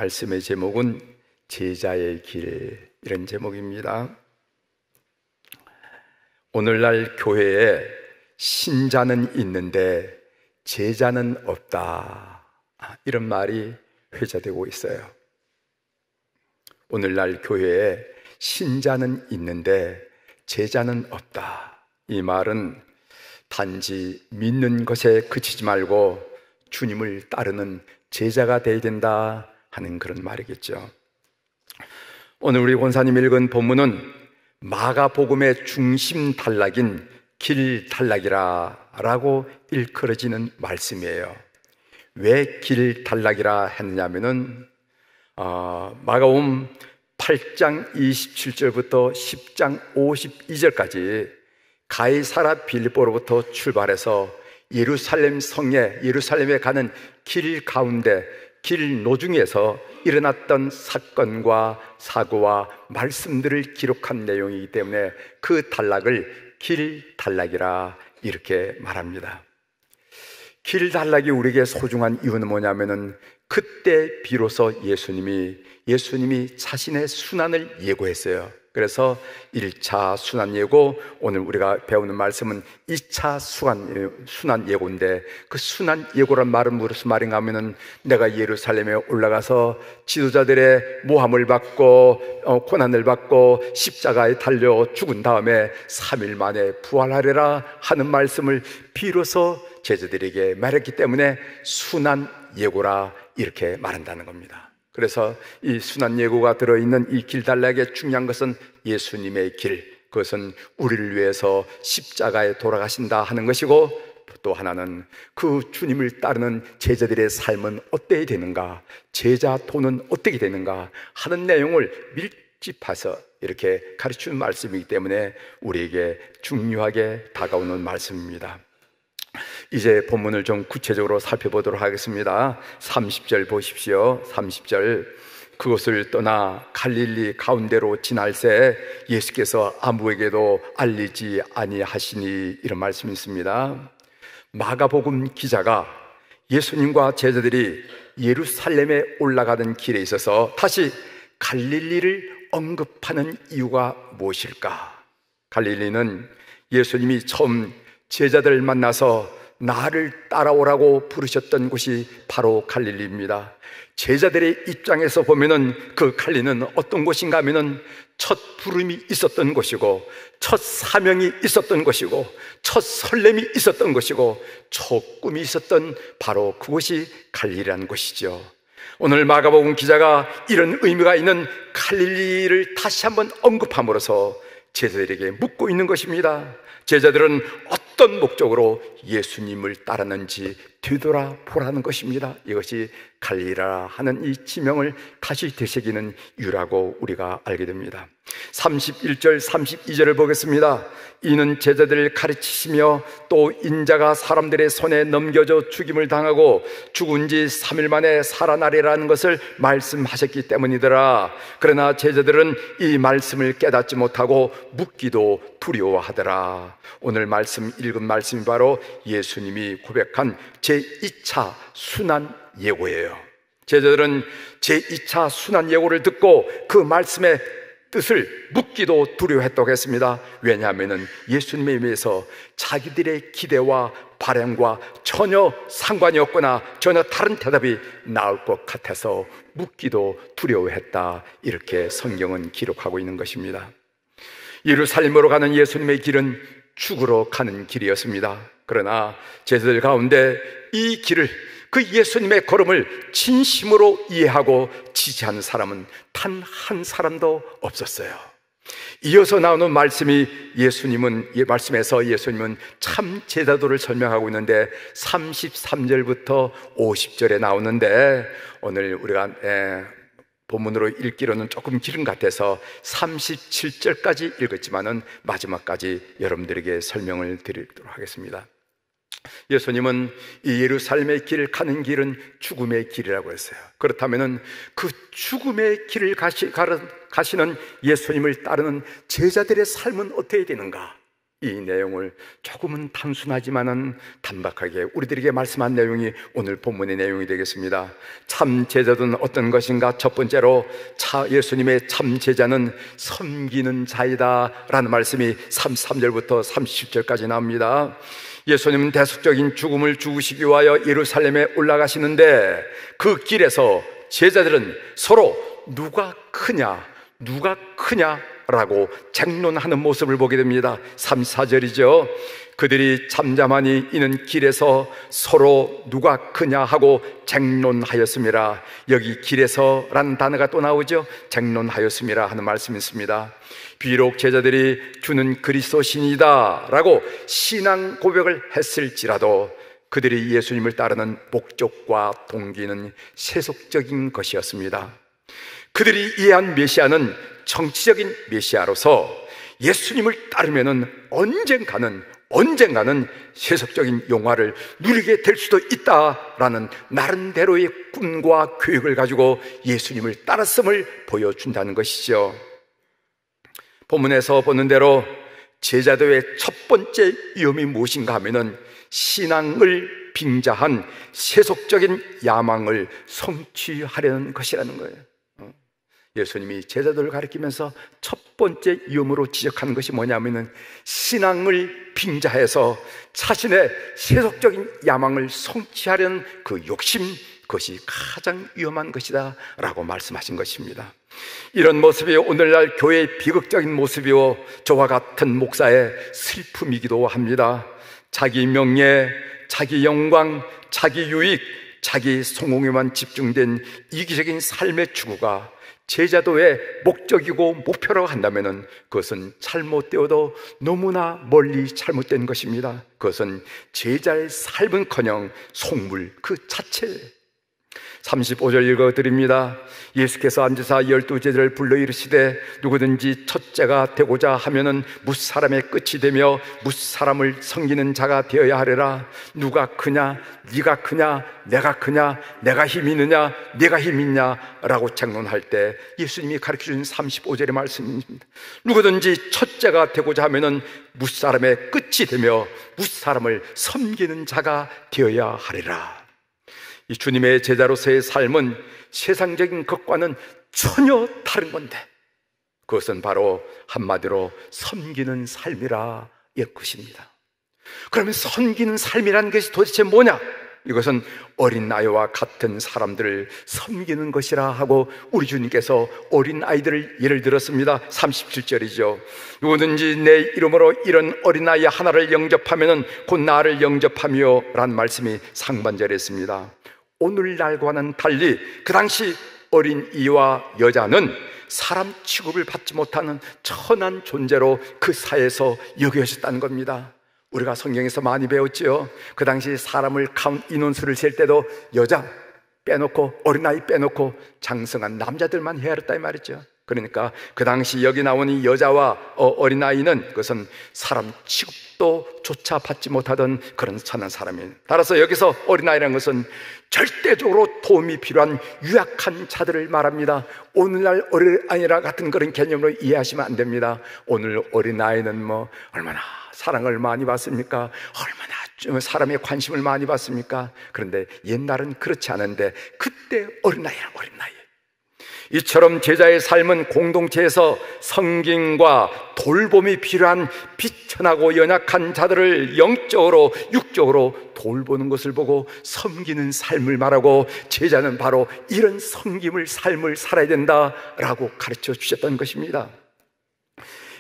말씀의 제목은 제자의 길, 이런 제목입니다. 오늘날 교회에 신자는 있는데 제자는 없다, 이런 말이 회자되고 있어요. 오늘날 교회에 신자는 있는데 제자는 없다, 이 말은 단지 믿는 것에 그치지 말고 주님을 따르는 제자가 되어야 된다 하는 그런 말이겠죠. 오늘 우리 권사님 읽은 본문은 마가복음의 중심 단락인 길 단락이라 라고 일컬어지는 말씀이에요. 왜 길 단락이라 했느냐면은 마가복음 8장 27절부터 10장 52절까지 가이사랴 빌립보로부터 출발해서 예루살렘에 가는 길 가운데, 길 노중에서 일어났던 사건과 사고와 말씀들을 기록한 내용이기 때문에 그 단락을 길 단락이라 이렇게 말합니다. 길 단락이 우리에게 소중한 이유는 뭐냐면은 그때 비로소 예수님이 자신의 순환을 예고했어요. 그래서 1차 순환 예고, 오늘 우리가 배우는 말씀은 2차 순환 예고인데, 그 순환 예고란 말은 무슨 말인가 하면은 내가 예루살렘에 올라가서 지도자들의 모함을 받고 고난을 받고 십자가에 달려 죽은 다음에 3일 만에 부활하리라 하는 말씀을 비로소 제자들에게 말했기 때문에 순환 예고라 이렇게 말한다는 겁니다. 그래서 이 순환 예고가 들어있는 이 길 단락의 중요한 것은 예수님의 길, 그것은 우리를 위해서 십자가에 돌아가신다 하는 것이고, 또 하나는 그 주님을 따르는 제자들의 삶은 어때야 되는가, 제자 도는 어떻게 되는가 하는 내용을 밀집해서 이렇게 가르치는 말씀이기 때문에 우리에게 중요하게 다가오는 말씀입니다. 이제 본문을 좀 구체적으로 살펴보도록 하겠습니다. 30절 보십시오. 30절, 그곳을 떠나 갈릴리 가운데로 지날새 예수께서 아무에게도 알리지 아니하시니, 이런 말씀이 있습니다. 마가복음 기자가 예수님과 제자들이 예루살렘에 올라가는 길에 있어서 다시 갈릴리를 언급하는 이유가 무엇일까? 갈릴리는 예수님이 처음 제자들을 만나서 나를 따라오라고 부르셨던 곳이 바로 갈릴리입니다. 제자들의 입장에서 보면은 그 갈릴리는 어떤 곳인가 하면은 첫 부름이 있었던 곳이고, 첫 사명이 있었던 곳이고, 첫 설렘이 있었던 곳이고, 첫 꿈이 있었던 바로 그곳이 갈릴리라는 곳이죠. 오늘 마가복음 기자가 이런 의미가 있는 갈릴리를 다시 한번 언급함으로써 제자들에게 묻고 있는 것입니다. 제자들은 어떤 목적으로 예수님을 따랐는지 되돌아보라는 것입니다. 이것이 갈릴리라 하는 이 지명을 다시 되새기는 이유라고 우리가 알게 됩니다. 31절 32절을 보겠습니다. 이는 제자들을 가르치시며 또 인자가 사람들의 손에 넘겨져 죽임을 당하고 죽은 지 3일 만에 살아나리라는 것을 말씀하셨기 때문이더라. 그러나 제자들은 이 말씀을 깨닫지 못하고 묻기도 두려워하더라. 오늘 말씀 읽은 말씀이 바로 예수님이 고백한 제2차 순환 예고예요. 제자들은 제2차 순환 예고를 듣고 그 말씀의 뜻을 묻기도 두려워했다고 했습니다. 왜냐하면 예수님에 비해서 자기들의 기대와 바람과 전혀 상관이 없거나 전혀 다른 대답이 나올 것 같아서 묻기도 두려워했다, 이렇게 성경은 기록하고 있는 것입니다. 예루살렘으로 가는 예수님의 길은 죽으러 가는 길이었습니다. 그러나 제자들 가운데 이 길을, 그 예수님의 걸음을 진심으로 이해하고 지지하는 사람은 단 한 사람도 없었어요. 이어서 나오는 말씀이 말씀에서 예수님은 참 제자도를 설명하고 있는데 33절부터 50절에 나오는데, 오늘 우리가 본문으로 읽기로는 조금 길은 같아서 37절까지 읽었지만은 마지막까지 여러분들에게 설명을 드리도록 하겠습니다. 예수님은 이 예루살렘의 길 가는 길은 죽음의 길이라고 했어요. 그렇다면은 그 죽음의 길을 가시는 예수님을 따르는 제자들의 삶은 어떻게 되는가? 이 내용을 조금은 단순하지만은 단박하게 우리들에게 말씀한 내용이 오늘 본문의 내용이 되겠습니다. 참 제자는 어떤 것인가? 첫 번째로 예수님의 참 제자는 섬기는 자이다 라는 말씀이 33절부터 30절까지 나옵니다. 예수님은 대속적인 죽음을 죽으시기 위하여 예루살렘에 올라가시는데 그 길에서 제자들은 서로 누가 크냐 라고 쟁론하는 모습을 보게 됩니다. 34절이죠. 그들이 잠잠하니 이는 길에서 서로 누가 크냐 하고 쟁론하였음이라. 여기 길에서 라는 단어가 또 나오죠. 쟁론하였음이라 하는 말씀이 있습니다. 비록 제자들이 주는 그리스도신이다 라고 신앙 고백을 했을지라도 그들이 예수님을 따르는 목적과 동기는 세속적인 것이었습니다. 그들이 이해한 메시아는 정치적인 메시아로서 예수님을 따르면은 언젠가는 세속적인 영화를 누리게 될 수도 있다라는 나름대로의 꿈과 계획을 가지고 예수님을 따랐음을 보여준다는 것이죠. 본문에서 보는 대로 제자들의 첫 번째 위험이 무엇인가 하면은 신앙을 빙자한 세속적인 야망을 성취하려는 것이라는 거예요. 예수님이 제자들을 가리키면서 첫 번째 위험으로 지적하는 것이 뭐냐면은 신앙을 빙자해서 자신의 세속적인 야망을 성취하려는 그 욕심, 그것이 가장 위험한 것이다 라고 말씀하신 것입니다. 이런 모습이 오늘날 교회의 비극적인 모습이요, 저와 같은 목사의 슬픔이기도 합니다. 자기 명예, 자기 영광, 자기 유익, 자기 성공에만 집중된 이기적인 삶의 추구가 제자도의 목적이고 목표라고 한다면 그것은 잘못되어도 너무나 멀리 잘못된 것입니다. 그것은 제자의 삶은커녕 속물 그 자체예요. 35절 읽어드립니다. 예수께서 앉으사 12제자를 불러 이르시되 누구든지 첫째가 되고자 하면은 무사람의 끝이 되며 무사람을 섬기는 자가 되어야 하리라. 누가 크냐, 네가 크냐, 내가 크냐, 내가 힘 있느냐, 네가 힘 있냐 라고 장론할 때 예수님이 가르쳐준 35절의 말씀입니다. 누구든지 첫째가 되고자 하면은 무사람의 끝이 되며 무사람을 섬기는 자가 되어야 하리라. 이 주님의 제자로서의 삶은 세상적인 것과는 전혀 다른 건데 그것은 바로 한마디로 섬기는 삶이라 이 것입니다. 그러면 섬기는 삶이라는 것이 도대체 뭐냐? 이것은 어린 아이와 같은 사람들을 섬기는 것이라 하고 우리 주님께서 어린 아이들을 예를 들었습니다. 37절이죠. 누구든지 내 이름으로 이런 어린 아이 하나를 영접하면 곧 나를 영접하며 라는 말씀이 상반절에 있습니다. 오늘날과는 달리 그 당시 어린 이와 여자는 사람 취급을 받지 못하는 천한 존재로 그 사회에서 여겨졌다는 겁니다. 우리가 성경에서 많이 배웠지요. 그 당시 사람을 인원수를 셀 때도 여자 빼놓고 어린아이 빼놓고 장성한 남자들만 헤아렸다 이 말이죠. 그러니까 그 당시 여기 나온 이 여자와 어린아이는 그것은 사람 취급도 조차 받지 못하던 그런 천한 사람이에요. 따라서 여기서 어린아이라는 것은 절대적으로 도움이 필요한 유약한 자들을 말합니다. 오늘날 어린아이라 같은 그런 개념으로 이해하시면 안 됩니다. 오늘 어린아이는 얼마나 사랑을 많이 받습니까? 얼마나 사람의 관심을 많이 받습니까? 그런데 옛날은 그렇지 않은데 그때 어린아이야 어린아이. 이처럼 제자의 삶은 공동체에서 성김과 돌봄이 필요한 비천하고 연약한 자들을 영적으로 육적으로 돌보는 것을 보고 섬기는 삶을 말하고 제자는 바로 이런 섬김을 삶을 살아야 된다라고 가르쳐 주셨던 것입니다.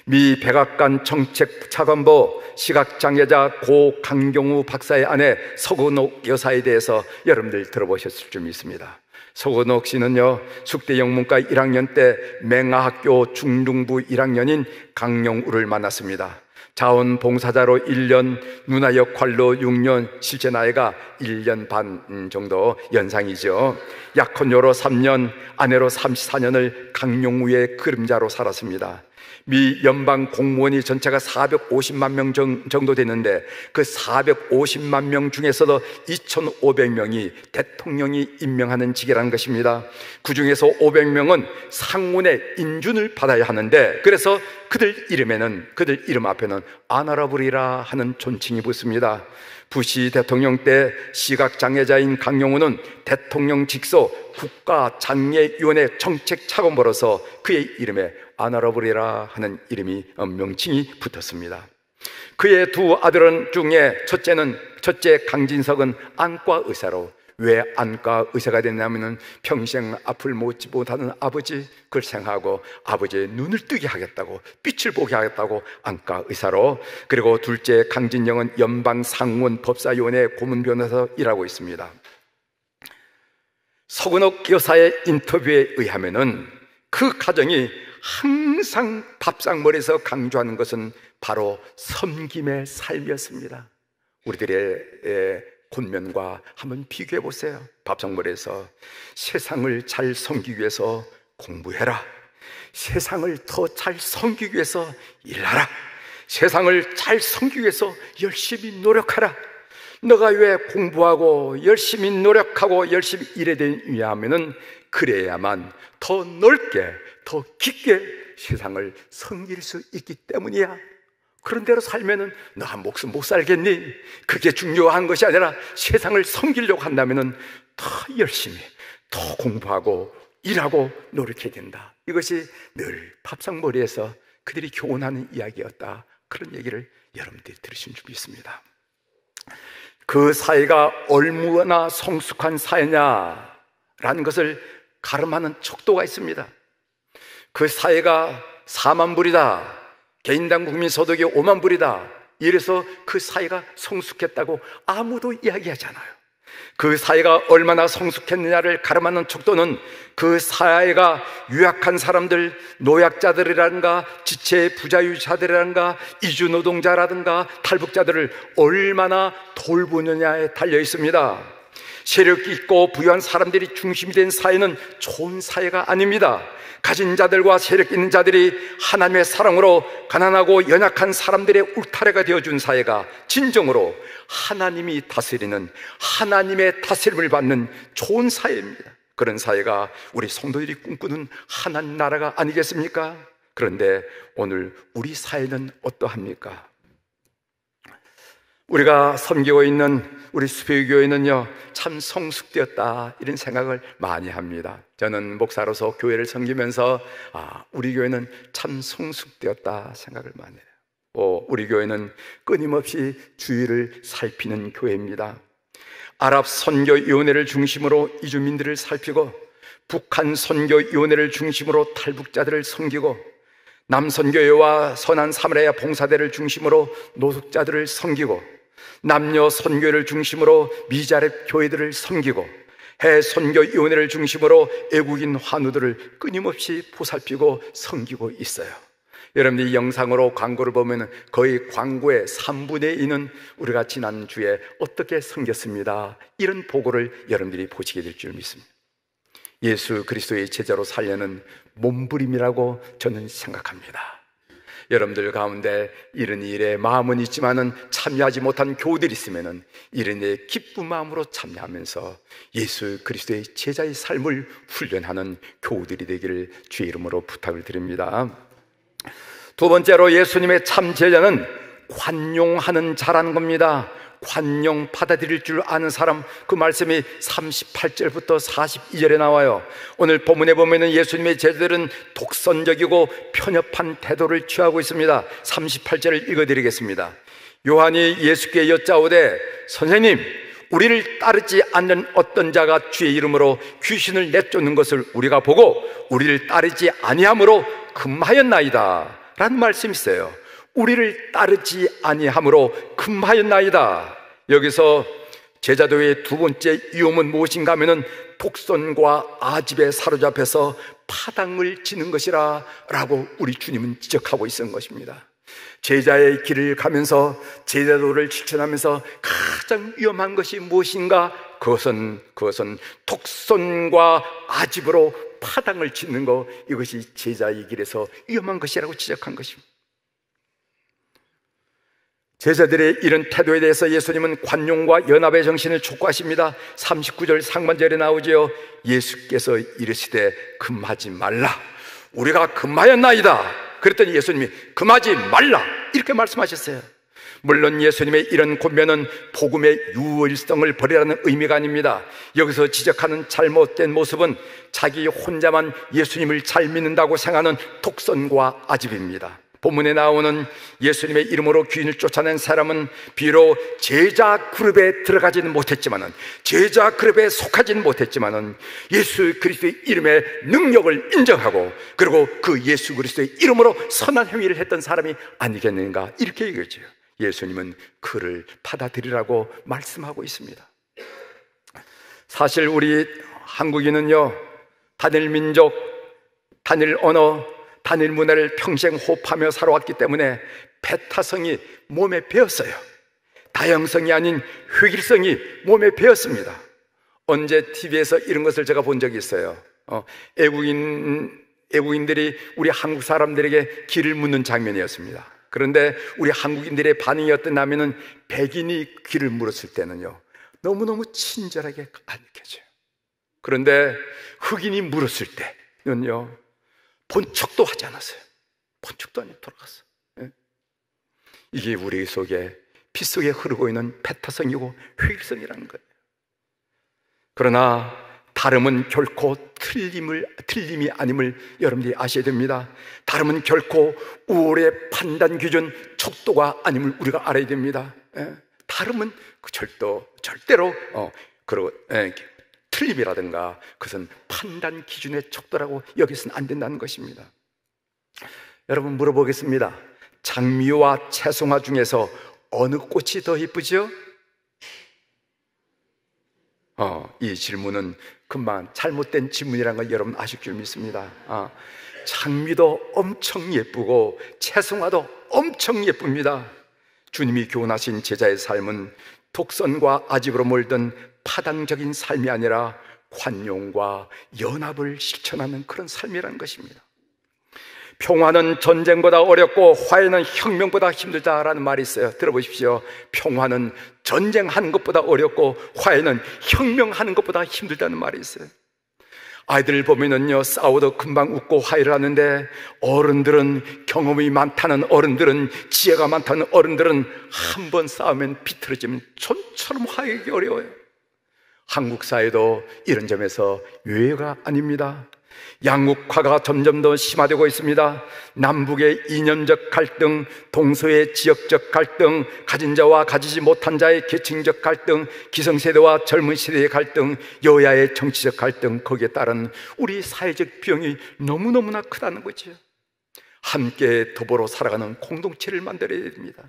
미 백악관 정책차관보 시각장애자 고 강경우 박사의 아내 서근옥 여사에 대해서 여러분들 들어보셨을 줄 믿습니다. 서근옥 씨는요, 숙대 영문과 1학년 때 맹하학교 중등부 1학년인 강영우를 만났습니다. 자원봉사자로 1년, 누나 역할로 6년, 실제 나이가 1년 반 정도 연상이죠. 약혼녀로 3년, 아내로 34년을 강영우의 그림자로 살았습니다. 미 연방 공무원이 전체가 450만 명 정도 되는데 그 450만 명 중에서도 2,500명이 대통령이 임명하는 직이라는 것입니다. 그 중에서 500명은 상원의 인준을 받아야 하는데, 그래서 그들 이름 앞에는 아나라블이라 하는 존칭이 붙습니다. 부시 대통령 때 시각장애자인 강용우는 대통령 직속 국가장애위원회 정책차관으로서 그의 이름에 아나러블이라 하는 명칭이 붙었습니다. 그의 두 아들 중에 첫째 강진석은 안과 의사로, 왜 안과 의사가 됐냐면 평생 앞을 보지 못하는 아버지, 그걸 생각하고 아버지의 눈을 뜨게 하겠다고, 빛을 보게 하겠다고 안과 의사로. 그리고 둘째 강진영은 연방상원 법사위원회 고문 변호사 일하고 있습니다. 서근옥 여사의 인터뷰에 의하면은 그 가정이 항상 밥상머리에서 강조하는 것은 바로 섬김의 삶이었습니다. 우리들의 본면과 한번 비교해 보세요. 밥상머리에서 세상을 잘 섬기기 위해서 공부해라, 세상을 더 잘 섬기기 위해서 일하라, 세상을 잘 섬기기 위해서 열심히 노력하라. 너가 왜 공부하고 열심히 노력하고 열심히 일해야 되냐 하면은 그래야만 더 넓게 더 깊게 세상을 섬길 수 있기 때문이야. 그런 대로 살면은 너 한 목숨 못 살겠니? 그게 중요한 것이 아니라 세상을 섬기려고 한다면은 더 열심히 더 공부하고 일하고 노력해야 된다. 이것이 늘 밥상머리에서 그들이 교훈하는 이야기였다. 그런 얘기를 여러분들이 들으신 줄 믿습니다. 그 사회가 얼마나 성숙한 사회냐라는 것을 가름하는 척도가 있습니다. 그 사회가 4만 불이다, 개인당 국민 소득이 5만 불이다, 이래서 그 사회가 성숙했다고 아무도 이야기하지 않아요. 그 사회가 얼마나 성숙했느냐를 가름하는 척도는 그 사회가 유약한 사람들, 노약자들이라든가 지체 부자유자들이라든가 이주노동자라든가 탈북자들을 얼마나 돌보느냐에 달려 있습니다. 세력 있고 부유한 사람들이 중심이 된 사회는 좋은 사회가 아닙니다. 가진 자들과 세력 있는 자들이 하나님의 사랑으로 가난하고 연약한 사람들의 울타리가 되어준 사회가 진정으로 하나님이 다스리는, 하나님의 다스림을 받는 좋은 사회입니다. 그런 사회가 우리 성도들이 꿈꾸는 하나님 나라가 아니겠습니까? 그런데 오늘 우리 사회는 어떠합니까? 우리가 섬기고 있는 우리 수배교회는요, 참 성숙되었다, 이런 생각을 많이 합니다. 저는 목사로서 교회를 섬기면서 우리 교회는 참 성숙되었다 생각을 많이 해요. 우리 교회는 끊임없이 주의를 살피는 교회입니다. 아랍 선교위원회를 중심으로 이주민들을 살피고, 북한 선교위원회를 중심으로 탈북자들을 섬기고, 남선교회와 선한 사마리아 봉사대를 중심으로 노숙자들을 섬기고, 남녀 선교회를 중심으로 미자립 교회들을 섬기고, 해외 선교위원회를 중심으로 애국인 환우들을 끊임없이 보살피고 섬기고 있어요. 여러분들이 이 영상으로 광고를 보면 거의 광고의 3분의 2는 우리가 지난주에 어떻게 섬겼습니다, 이런 보고를 여러분들이 보시게 될 줄 믿습니다. 예수 그리스도의 제자로 살려는 몸부림이라고 저는 생각합니다. 여러분들 가운데 이런 일에 마음은 있지만은 참여하지 못한 교우들이 있으면은 이런 일에 기쁜 마음으로 참여하면서 예수 그리스도의 제자의 삶을 훈련하는 교우들이 되기를 주의 이름으로 부탁을 드립니다. 두 번째로 예수님의 참 제자는 관용하는 자라는 겁니다. 관용, 받아들일 줄 아는 사람, 그 말씀이 38절부터 42절에 나와요. 오늘 본문에 보면은 예수님의 제자들은 독선적이고 편협한 태도를 취하고 있습니다. 38절을 읽어드리겠습니다. 요한이 예수께 여짜오되, 선생님, 우리를 따르지 않는 어떤 자가 주의 이름으로 귀신을 내쫓는 것을 우리가 보고 우리를 따르지 아니함으로 금하였나이다 라는 말씀이 있어요. 우리를 따르지 아니함으로 금하였나이다. 여기서 제자도의 두 번째 위험은 무엇인가 하면은 독선과 아집에 사로잡혀서 파당을 지는 것이라 라고 우리 주님은 지적하고 있는 것입니다. 제자의 길을 가면서 제자도를 실천하면서 가장 위험한 것이 무엇인가? 그것은 독선과 아집으로 파당을 짓는 것, 이것이 제자의 길에서 위험한 것이라고 지적한 것입니다. 제자들의 이런 태도에 대해서 예수님은 관용과 연합의 정신을 촉구하십니다. 39절 상반절에 나오지요. 예수께서 이르시되 금하지 말라, 우리가 금하였나이다. 그랬더니 예수님이 금하지 말라 이렇게 말씀하셨어요. 물론 예수님의 이런 권면은 복음의 유일성을 버리라는 의미가 아닙니다. 여기서 지적하는 잘못된 모습은 자기 혼자만 예수님을 잘 믿는다고 생각하는 독선과 아집입니다. 본문에 나오는 예수님의 이름으로 귀인을 쫓아낸 사람은 비록 제자 그룹에 들어가지는 못했지만은, 제자 그룹에 속하지는 못했지만은 예수 그리스도의 이름의 능력을 인정하고, 그리고 그 예수 그리스도의 이름으로 선한 행위를 했던 사람이 아니겠는가, 이렇게 얘기하죠. 예수님은 그를 받아들이라고 말씀하고 있습니다. 사실 우리 한국인은요, 단일 민족, 단일 언어, 단일 문화를 평생 호흡하며 살아왔기 때문에 배타성이 몸에 배었어요. 다양성이 아닌 획일성이 몸에 배었습니다. 언제 TV에서 이런 것을 제가 본 적이 있어요. 애국인들이 우리 한국 사람들에게 길을 묻는 장면이었습니다. 그런데 우리 한국인들의 반응이 어떠냐면은, 백인이 길을 물었을 때는요, 너무너무 친절하게 안 느껴져요. 그런데 흑인이 물었을 때는요, 본 척도 하지 않았어요. 본 척도 아니고 돌아갔어. 이게 우리 속에, 피 속에 흐르고 있는 배타성이고 획일성이라는 거예요. 그러나 다름은 결코 틀림이 아님을 여러분들이 아셔야 됩니다. 다름은 결코 우월의 판단 기준, 척도가 아님을 우리가 알아야 됩니다. 다름은 절대로 틀림이라든가 그것은 판단 기준의 척도라고 여기서는 안 된다는 것입니다. 여러분, 물어보겠습니다. 장미와 채송화 중에서 어느 꽃이 더 예쁘죠? 이 질문은 금방 잘못된 질문이라는 걸 여러분 아실 줄 믿습니다. 장미도 엄청 예쁘고 채송화도 엄청 예쁩니다. 주님이 교훈하신 제자의 삶은 독선과 아집으로 몰든 파당적인 삶이 아니라 관용과 연합을 실천하는 그런 삶이라는 것입니다. 평화는 전쟁보다 어렵고 화해는 혁명보다 힘들다라는 말이 있어요. 들어보십시오. 평화는 전쟁하는 것보다 어렵고 화해는 혁명하는 것보다 힘들다는 말이 있어요. 아이들 보면은요, 싸워도 금방 웃고 화해를 하는데, 어른들은, 경험이 많다는 어른들은, 지혜가 많다는 어른들은 한 번 싸우면 비틀어지면 좀처럼 화해하기 어려워요. 한국 사회도 이런 점에서 유해가 아닙니다. 양극화가 점점 더 심화되고 있습니다. 남북의 이념적 갈등, 동서의 지역적 갈등, 가진 자와 가지지 못한 자의 계층적 갈등, 기성세대와 젊은 세대의 갈등, 여야의 정치적 갈등, 거기에 따른 우리 사회적 비용이 너무너무나 크다는 거죠. 함께 더불어 살아가는 공동체를 만들어야 됩니다.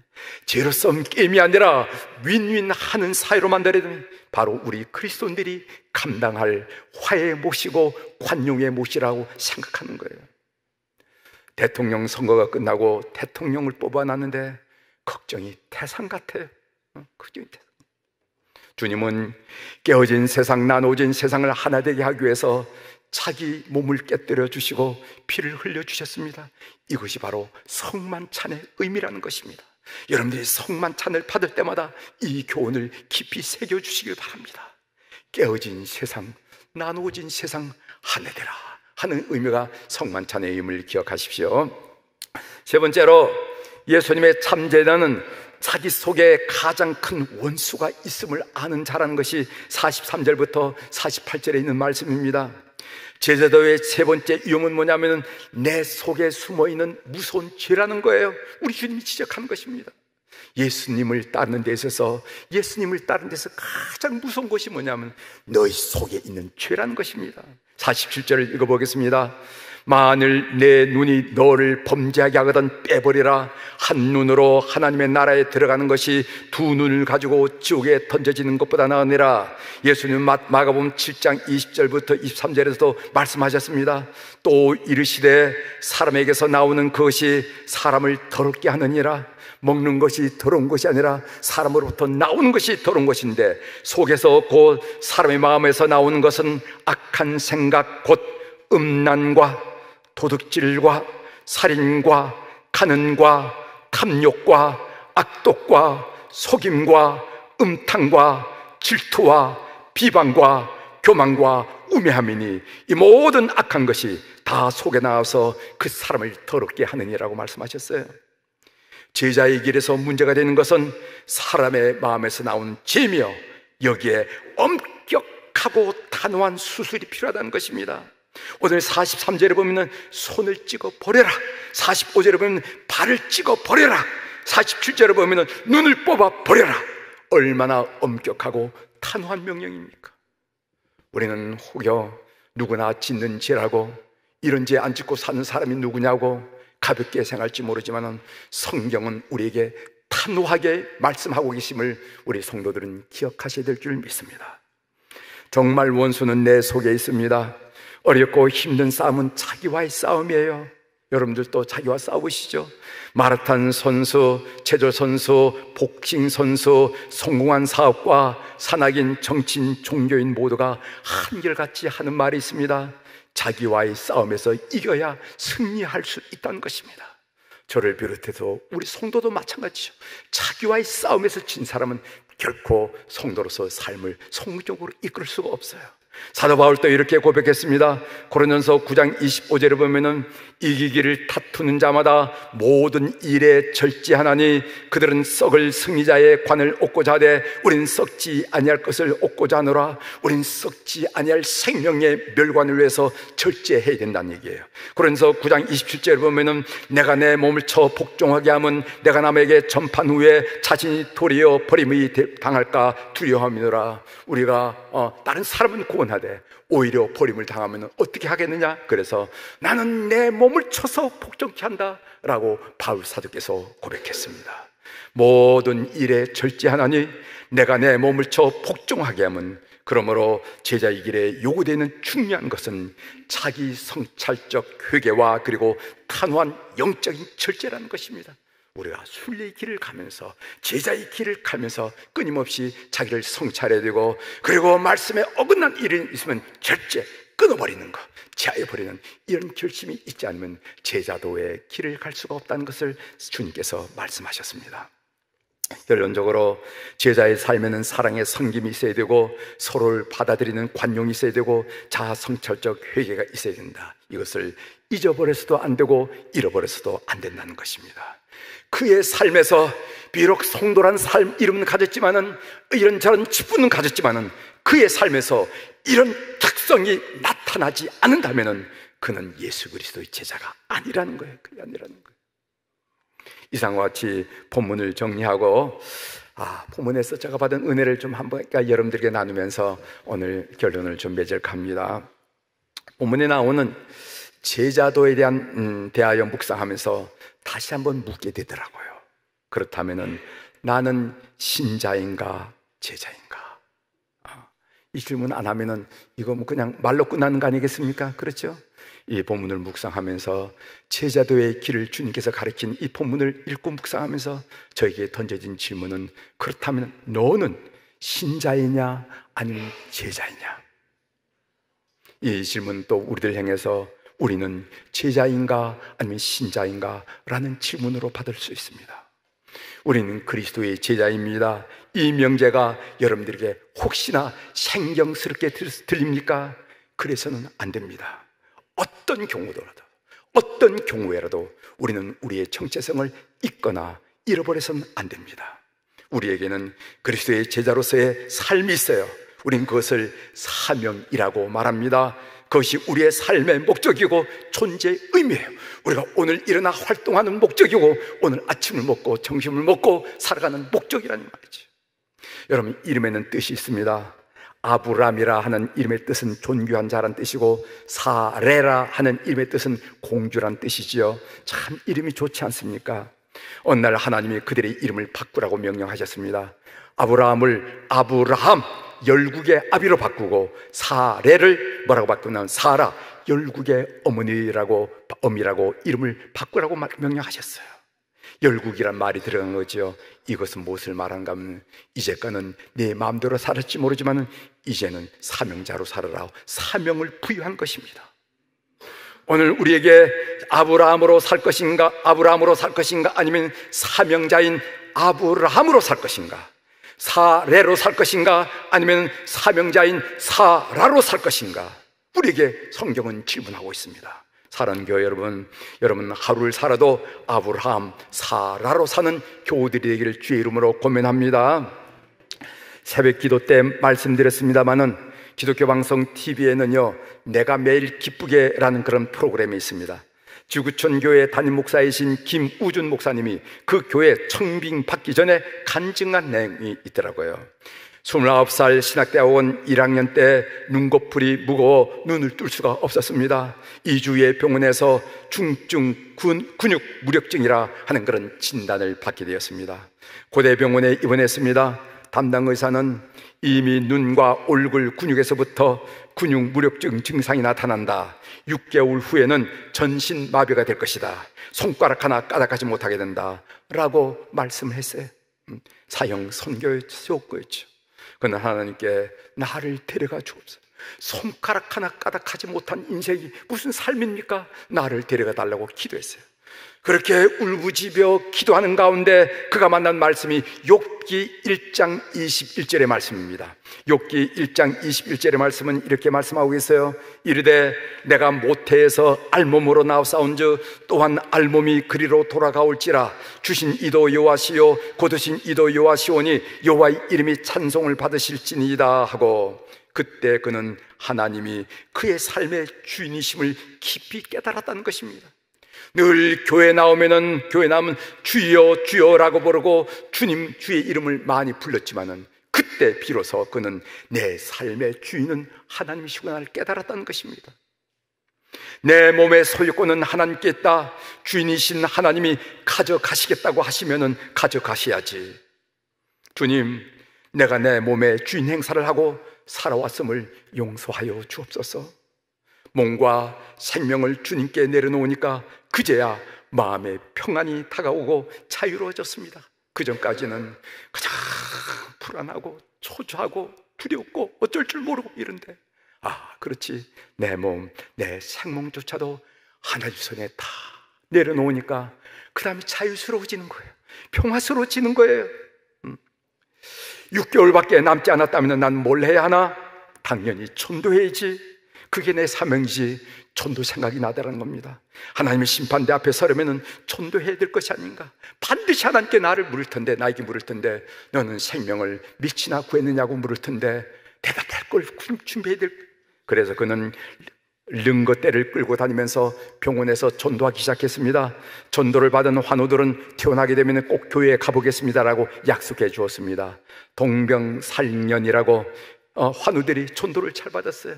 제로섬 게임이 아니라 윈윈하는 사회로 만들어야 됩니다. 바로 우리 그리스도인들이 감당할 화해의 몫이고 관용의 몫이라고 생각하는 거예요. 대통령 선거가 끝나고 대통령을 뽑아놨는데 걱정이 태산 같아요. 걱정이 태산. 주님은 깨어진 세상, 나눠진 세상을 하나 되게 하기 위해서 자기 몸을 깨뜨려 주시고 피를 흘려 주셨습니다. 이것이 바로 성만찬의 의미라는 것입니다. 여러분들이 성만찬을 받을 때마다 이 교훈을 깊이 새겨 주시길 바랍니다. 깨어진 세상, 나누어진 세상 하나 되라 하는 의미가 성만찬의 의미를 기억하십시오. 세 번째로, 예수님의 참제자는 자기 속에 가장 큰 원수가 있음을 아는 자라는 것이 43절부터 48절에 있는 말씀입니다. 제자도의 세 번째 위험은 뭐냐면 내 속에 숨어있는 무서운 죄라는 거예요. 우리 주님이 지적하는 것입니다. 예수님을 따르는 데 있어서 가장 무서운 것이 뭐냐면 너희 속에 있는 죄라는 것입니다. 47절을 읽어보겠습니다. 만일 내 눈이 너를 범죄하게 하거든 빼버리라. 한 눈으로 하나님의 나라에 들어가는 것이 두 눈을 가지고 지옥에 던져지는 것보다 나으니라. 예수님은 마가복음 7장 20절부터 23절에서도 말씀하셨습니다. 또 이르시되 사람에게서 나오는 것이 사람을 더럽게 하느니라. 먹는 것이 더러운 것이 아니라 사람으로부터 나오는 것이 더러운 것인데, 속에서 곧 사람의 마음에서 나오는 것은 악한 생각 곧 음란과 도둑질과 살인과 간음과 탐욕과 악독과 속임과 음탕과 질투와 비방과 교만과 우매함이니 이 모든 악한 것이 다 속에 나와서 그 사람을 더럽게 하느니라고 말씀하셨어요. 제자의 길에서 문제가 되는 것은 사람의 마음에서 나온 죄며 여기에 엄격하고 단호한 수술이 필요하다는 것입니다. 오늘 43절에 보면 손을 찍어 버려라, 45절에 보면 발을 찍어 버려라, 47절에 보면 눈을 뽑아 버려라. 얼마나 엄격하고 단호한 명령입니까? 우리는 혹여 누구나 짓는 죄라고, 이런 죄 안 짓고 사는 사람이 누구냐고 가볍게 생각할지 모르지만 성경은 우리에게 단호하게 말씀하고 계심을 우리 성도들은 기억하셔야 될 줄 믿습니다. 정말 원수는 내 속에 있습니다. 어렵고 힘든 싸움은 자기와의 싸움이에요. 여러분들도 자기와 싸우시죠? 마라톤 선수, 체조 선수, 복싱 선수, 성공한 사업가, 산악인, 정치인, 종교인 모두가 한결같이 하는 말이 있습니다. 자기와의 싸움에서 이겨야 승리할 수 있다는 것입니다. 저를 비롯해서 우리 성도도 마찬가지죠. 자기와의 싸움에서 진 사람은 결코 성도로서 삶을 성공적으로 이끌 수가 없어요. 사도 바울도 이렇게 고백했습니다. 고린도전서 9장 25절에 보면은 이기기를 다투는 자마다 모든 일에 절제하나니 그들은 썩을 승리자의 관을 얻고자 하되 우린 썩지 아니할 것을 얻고자 하노라. 우린 썩지 아니할 생명의 멸관을 위해서 절제해야 된다는 얘기예요. 고린도전서 9장 27절에 보면은 내가 내 몸을 쳐 복종하게 하면 내가 남에게 전판 후에 자신이 도리어 버림이 당할까 두려워함이노라. 우리가 다른 사람은 구원하되 오히려 버림을 당하면 어떻게 하겠느냐? 그래서 나는 내 몸을 쳐서 복종케 한다 라고 바울 사도께서 고백했습니다. 모든 일에 절제하나니 내가 내 몸을 쳐 복종하게 하면, 그러므로 제자의 길에 요구되는 중요한 것은 자기 성찰적 회개와 그리고 단호한 영적인 절제라는 것입니다. 우리가 순례의 길을 가면서, 제자의 길을 가면서 끊임없이 자기를 성찰해야 되고, 그리고 말씀에 어긋난 일이 있으면 절제 끊어버리는 것, 제하여버리는 이런 결심이 있지 않으면 제자도의 길을 갈 수가 없다는 것을 주님께서 말씀하셨습니다. 결론적으로 제자의 삶에는 사랑의 섬김이 있어야 되고, 서로를 받아들이는 관용이 있어야 되고, 자아 성찰적 회개가 있어야 된다. 이것을 잊어버려서도 안 되고 잃어버려서도 안 된다는 것입니다. 그의 삶에서 비록 성도란 삶 이름은 가졌지만은, 이런저런 직분은 가졌지만은, 그의 삶에서 이런 특성이 나타나지 않는다면은 그는 예수 그리스도의 제자가 아니라는 거예요. 그게 아니라는 거예요. 이상과 같이 본문을 정리하고, 본문에서 제가 받은 은혜를 좀 한번 여러분들에게 나누면서 오늘 결론을 좀 맺을까 합니다. 본문에 나오는 제자도에 대한 대하여 묵상하면서 다시 한번 묻게 되더라고요. 그렇다면은 나는 신자인가 제자인가? 이 질문 안 하면은 이거 뭐 그냥 말로 끝나는 거 아니겠습니까? 그렇죠? 이 본문을 묵상하면서 제자도의 길을 주님께서 가르친 이 본문을 읽고 묵상하면서 저에게 던져진 질문은, 그렇다면 너는 신자이냐 아니면 제자이냐? 이 질문 또 우리들 향해서 우리는 제자인가 아니면 신자인가? 라는 질문으로 받을 수 있습니다. 우리는 그리스도의 제자입니다. 이 명제가 여러분들에게 혹시나 생경스럽게 들립니까? 그래서는 안 됩니다. 어떤 경우더라도, 어떤 경우에라도 우리는 우리의 정체성을 잊거나 잃어버려서는 안 됩니다. 우리에게는 그리스도의 제자로서의 삶이 있어요. 우린 그것을 사명이라고 말합니다. 그것이 우리의 삶의 목적이고 존재의 의미예요. 우리가 오늘 일어나 활동하는 목적이고, 오늘 아침을 먹고 점심을 먹고 살아가는 목적이라는 말이죠. 여러분, 이름에는 뜻이 있습니다. 아브람이라 하는 이름의 뜻은 존귀한 자란 뜻이고, 사레라 하는 이름의 뜻은 공주란 뜻이지요. 참 이름이 좋지 않습니까? 어느 날 하나님이 그들의 이름을 바꾸라고 명령하셨습니다. 아브라함을 아브라함, 열국의 아비로 바꾸고, 사레를 뭐라고 바꾸냐면 사라, 열국의 어미라고 이름을 바꾸라고 명령하셨어요. 열국이란 말이 들어간 거죠. 이것은 무엇을 말하는가 하면, 이제까지는 내 마음대로 살았지 모르지만 이제는 사명자로 살아라, 사명을 부여한 것입니다. 오늘 우리에게 아브라함으로 살 것인가, 아니면 사명자인 아브라함으로 살 것인가, 사레로 살 것인가, 아니면 사명자인 사라로 살 것인가, 우리에게 성경은 질문하고 있습니다. 사랑하는 교회 여러분, 하루를 살아도 아브라함, 사라로 사는 교우들이 되기를 주의 이름으로 고면합니다. 새벽 기도 때 말씀드렸습니다마는 기독교 방송 TV에는요, 내가 매일 기쁘게라는 그런 프로그램이 있습니다. 지구촌 교회 담임 목사이신 김우준 목사님이 그 교회 청빙 받기 전에 간증한 내용이 있더라고요. 29살 신학대학 원 1학년 때 눈꺼풀이 무거워 눈을 뜰 수가 없었습니다. 2주의 병원에서 중증 근육 무력증이라 하는 그런 진단을 받게 되었습니다. 고대병원에 입원했습니다. 담당 의사는 이미 눈과 얼굴 근육에서부터 근육 무력증 증상이 나타난다. 6개월 후에는 전신 마비가 될 것이다. 손가락 하나 까닥하지 못하게 된다 라고 말씀을 했어요. 사형 선고였죠. 그는 하나님께 나를 데려가 주옵소서. 손가락 하나 까닥하지 못한 인생이 무슨 삶입니까? 나를 데려가 달라고 기도했어요. 그렇게 울부짖어 기도하는 가운데 그가 만난 말씀이 욥기 1장 21절의 말씀입니다. 욥기 1장 21절의 말씀은 이렇게 말씀하고 있어요. 이르되 내가 모태에서 알몸으로 나왔사온즉 또한 알몸이 그리로 돌아가올지라. 주신 이도 여호와시요 거두신 이도 여호와시오니 여호와의 이름이 찬송을 받으실지니이다 하고, 그때 그는 하나님이 그의 삶의 주인이심을 깊이 깨달았다는 것입니다. 늘 교회 나오면 주여 주여라고 부르고 주님 주의 이름을 많이 불렀지만은 그때 비로소 그는 내 삶의 주인은 하나님이시구나를 깨달았다는 것입니다. 내 몸의 소유권은 하나님께 있다. 주인이신 하나님이 가져가시겠다고 하시면은 가져가셔야지. 주님, 내가 내 몸의 주인 행사를 하고 살아왔음을 용서하여 주옵소서. 몸과 생명을 주님께 내려놓으니까 그제야 마음의 평안이 다가오고 자유로워졌습니다. 그전까지는 가장 불안하고 초조하고 두렵고 어쩔 줄 모르고 이런데, 그렇지, 내 몸, 내 생명조차도 하나님 손에 다 내려놓으니까 그 다음에 자유스러워지는 거예요. 평화스러워지는 거예요. 6개월밖에 남지 않았다면 난 뭘 해야 하나? 당연히 전도해야지. 그게 내 사명이지. 전도 생각이 나더라는 겁니다. 하나님의 심판대 앞에 서려면 전도해야 될 것이 아닌가. 반드시 하나님께 나를 물을 텐데, 나에게 물을 텐데, 너는 생명을 미치나 구했느냐고 물을 텐데 대답할 걸 준비해야 될. 그래서 그는 릉거대를 끌고 다니면서 병원에서 전도하기 시작했습니다. 전도를 받은 환우들은 태어나게 되면 꼭 교회에 가보겠습니다라고 약속해 주었습니다. 동병살년이라고 환우들이 전도를 잘 받았어요.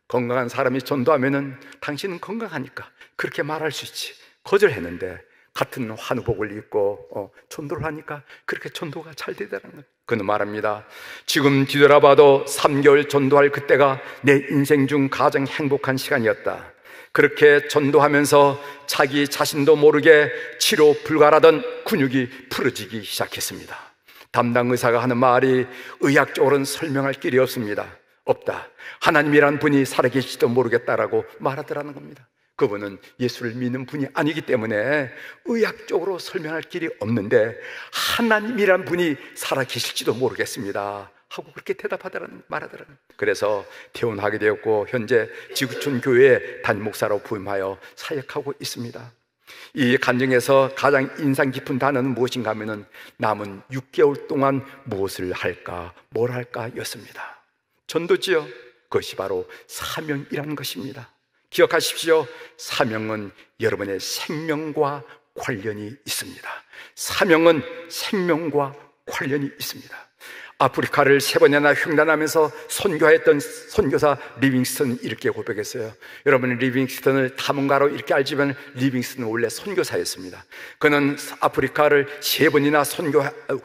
건강한 사람이 전도하면은 당신은 건강하니까 그렇게 말할 수 있지. 거절했는데 같은 환우복을 입고 전도를 하니까 그렇게 전도가 잘 되더라는 거예요. 그는 말합니다. 지금 뒤돌아봐도 3개월 전도할 그때가 내 인생 중 가장 행복한 시간이었다. 그렇게 전도하면서 자기 자신도 모르게 치료 불가하던 근육이 풀어지기 시작했습니다. 담당 의사가 하는 말이 의학적으로는 설명할 길이 없다. 하나님이란 분이 살아계실지도 모르겠다라고 말하더라는 겁니다. 그분은 예수를 믿는 분이 아니기 때문에 의학적으로 설명할 길이 없는데 하나님이란 분이 살아계실지도 모르겠습니다 하고 그렇게 말하더라는. 그래서 퇴원하게 되었고 현재 지구촌 교회의 담임 목사로 부임하여 사역하고 있습니다. 이 간증에서 가장 인상 깊은 단어는 무엇인가 하면은 남은 6개월 동안 무엇을 할까, 뭘 할까 였습니다. 전도지요. 그것이 바로 사명이라는 것입니다. 기억하십시오. 사명은 여러분의 생명과 관련이 있습니다. 사명은 생명과 관련이 있습니다. 아프리카를 3번이나 횡단하면서 선교했던 선교사 리빙스턴은 이렇게 고백했어요. 여러분, 리빙스턴을 탐험가로 이렇게 알지만 리빙스턴은 원래 선교사였습니다. 그는 아프리카를 3번이나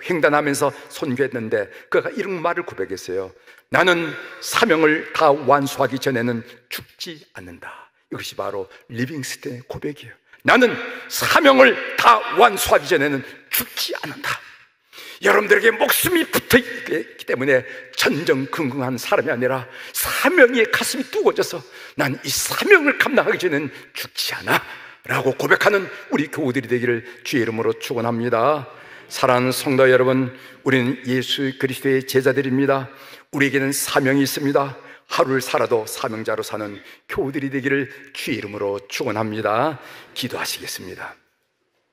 횡단하면서 선교했는데 그가 이런 말을 고백했어요. 나는 사명을 다 완수하기 전에는 죽지 않는다. 이것이 바로 리빙스턴의 고백이에요. 나는 사명을 다 완수하기 전에는 죽지 않는다. 여러분들에게 목숨이 붙어있기 때문에 전전긍긍한 사람이 아니라 사명에 가슴이 뜨거워져서 난 이 사명을 감당하기 전에는 죽지 않아 라고 고백하는 우리 교우들이 되기를 주의 이름으로 축원합니다. 사랑하는 성도 여러분, 우리는 예수 그리스도의 제자들입니다. 우리에게는 사명이 있습니다. 하루를 살아도 사명자로 사는 교우들이 되기를 주의 이름으로 축원합니다. 기도하시겠습니다.